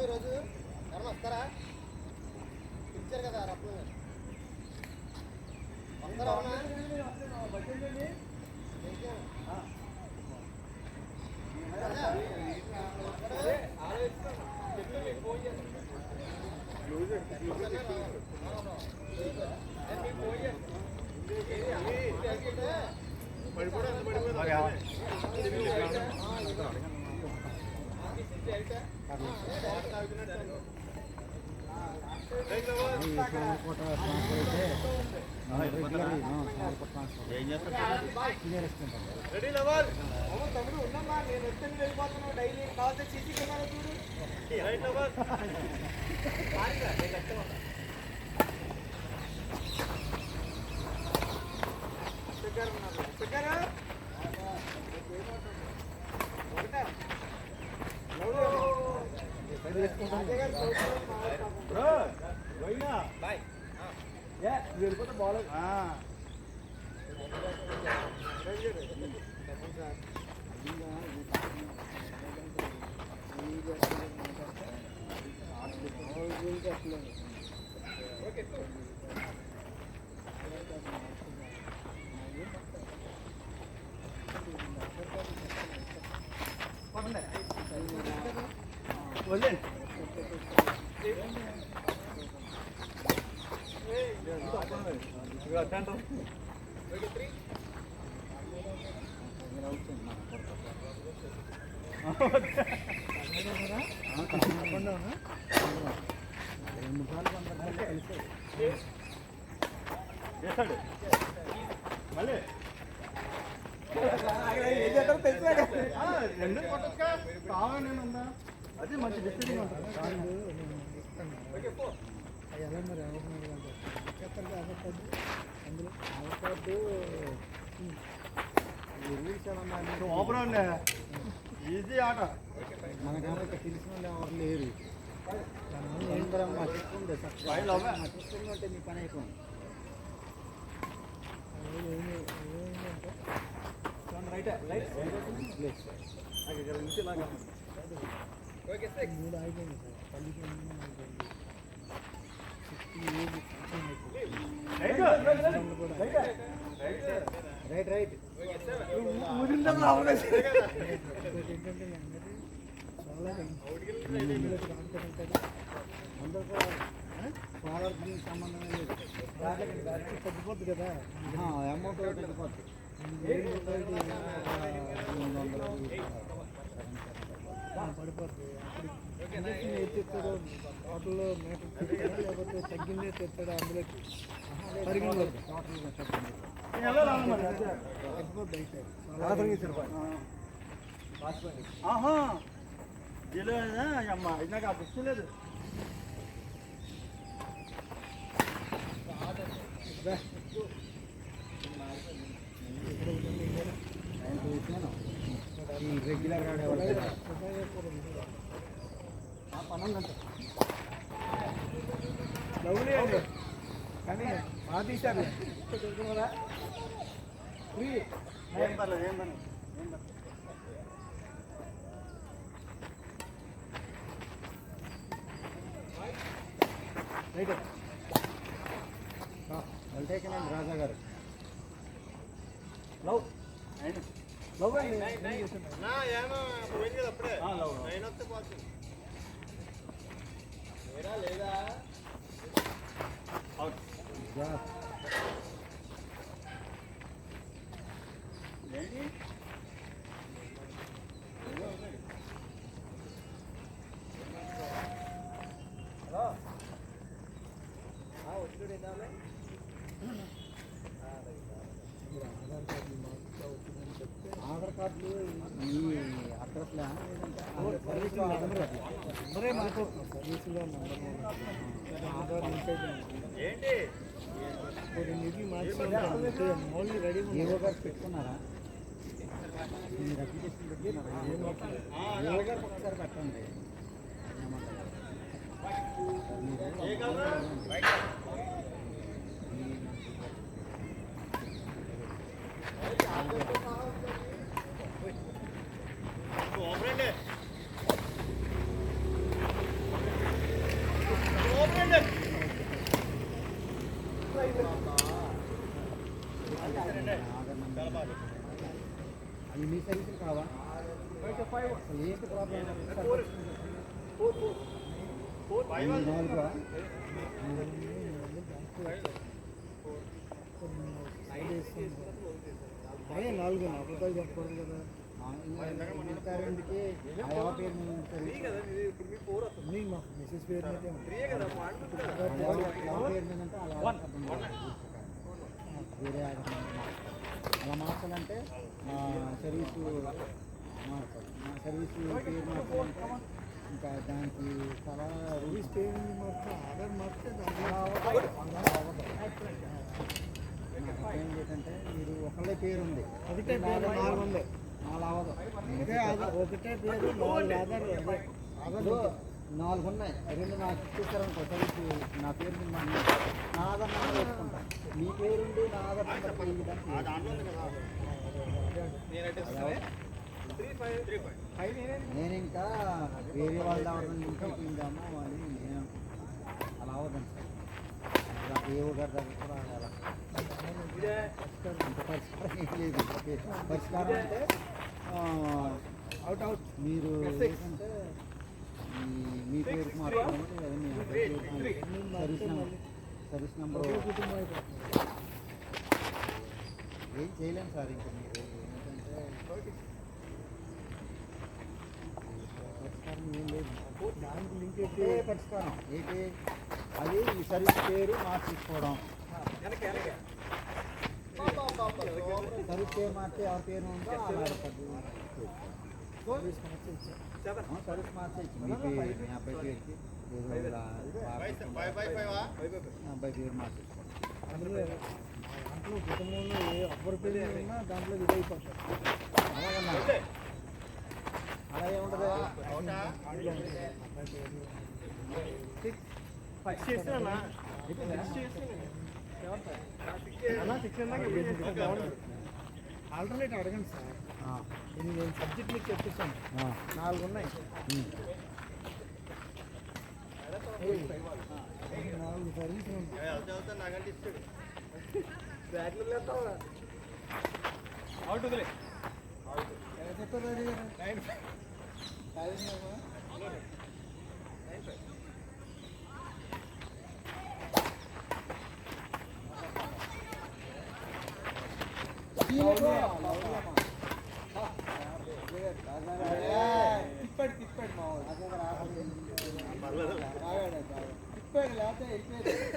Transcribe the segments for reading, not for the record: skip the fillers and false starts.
ఈరోజు ఎవరు వస్తారా ఇచ్చారు కదా రత్నం వస్తారా తమ్ముడు ఉన్నామా నేను ఎత్తుని వెళ్ళిపోతున్నావు డైలీ కావాల్సిన సీసీ కెమెరా చూడు వెళ్ళిపోతే బాగాలేదు అదే మంచి డిస్టర్బింగ్ ఉంటుంది ఎలా మరి అందులో అవకాదు ఓపెన్ ఈజీ ఆట మనకన్నా తెలిసిన వాళ్ళు ఎవరు లేరు ఏం కూడా మా చెప్తుండే అంటే మీ పని అయిపోయింది మూడు అయిపోయింది రైట్ రైట్ అందరూ ఫాదర్ సంబంధం లేదు తగ్గిపోద్ది కదా అమౌంట్ తగ్గిపోద్ది పడిపోద్ది ఇంజక్షన్ ఎత్తిస్తాడో టోటల్లో మేటర్ తెచ్చాడా లేకపోతే తగ్గిందే తెచ్చాడా అందులోకి పరిగణ టోటల్గా తగ్గిపోద్ది అయితే అమ్మా ఇది నాకు అది ఇష్టం లేదు రెగ్యులర్ లవ్లీ అండి కానీ బాగా తీశారు ఫ్రీ ఏం పర్లేదు ఏం పర్లేదు రైట్ వెల్టేకనండి రాజా గారు లవ్ లవ్ అప్పుడే లేదా ఏంటి హలో వచ్చుడు ఏందాలే ఆధార్ కార్డులు ఈ అడ్రస్లో సర్వీసులో అందరే మాకు సర్వీసులో ఆధార్ ఏంటి నిధి మార్చి మౌల్ని రెడీ ఏవో గారు పెట్టుకున్నారా మీరు అప్లికేషన్ పెట్టుకున్నారా ఏవో గారు ఒకసారి పెట్టండి అవి మీ సర్వీసులు కావా ఏంటి ప్రాబ్లం అదే 4 రూపాయలు చెప్పకూడదు కదా ఇంటికి పేరు మాకు మెసేజ్ పేరు పేరు మీదంటే వేరే అలా మార్చాలంటే సర్వీసు మార్చాలి సర్వీసు పేరు మార్చాలంటే ఇంకా దానికి చాలా రూల్స్ పేరు మార్చాలి ఆధార్ మార్చితే ఏంటంటే మీరు ఒకళ్ళే పేరు ఉంది ఒకటే పేరు 4 ఉంది 4 అవ్వదు ఒకటే పేరు 4 ఆధార్ 4 ఉన్నాయి 2 నాకు ఇచ్చేసారనుకో సర్వీసు నా పేరు నా ఆధార్ నెంబర్ వేసుకుంటాను మీ పేరుండి నా ఆధార్ నెంబర్ నేను ఇంకా వేరే వాళ్ళు ఎవరిని ఇంకేమో అని నేను అనుకుంటున్నాను అలా అవ్వదండి సార్ ఏవో గారి దగ్గర కూడా అలా అంత పరిష్కారం ఏం లేదు పరిష్కారం అంటే అవుట్ మీరు ఏంటంటే మీ పేరుకి మాత్రమే సర్వీస్ నెంబర్ ఏం చేయలేము సార్ ఇంకా మీరు ఏంటంటే పరిష్కారం ఏం లేదు దానికి లింక్ అయితే పరిష్కారం ఏంటి అది ఈ సర్వీస్ పేరు మార్చుకోవడం సర్వీస్ పేరు మార్చి ఆ పేరు ఉందో సర్వీస్ మార్చేసి మీ పేరు మీ అబ్బాయి పేరుకి అబ్బాయి పేరు మార్చేసుకోండి దాంట్లో కుటుంబంలో ఏ అబ్బరి పేరు ఉన్నా దాంట్లో ఇదైపోతారు అలాగన్నా అలా ఏముండదు ఆల్టర్నేట్ అడగండి సార్ నేను సబ్జెక్ట్ మీకు చెప్పిస్తాను 4 ఉన్నాయి 4 సర్వీసులు ఉంటాయి తిప్పాడు మా తిప్పాడు లేకపోతే వెళ్ళిపోయాడు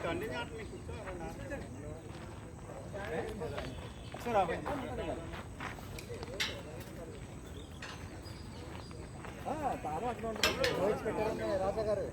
感じにあってくっつかないな。తాను అట్లా ఉంటుంది రాజా గారు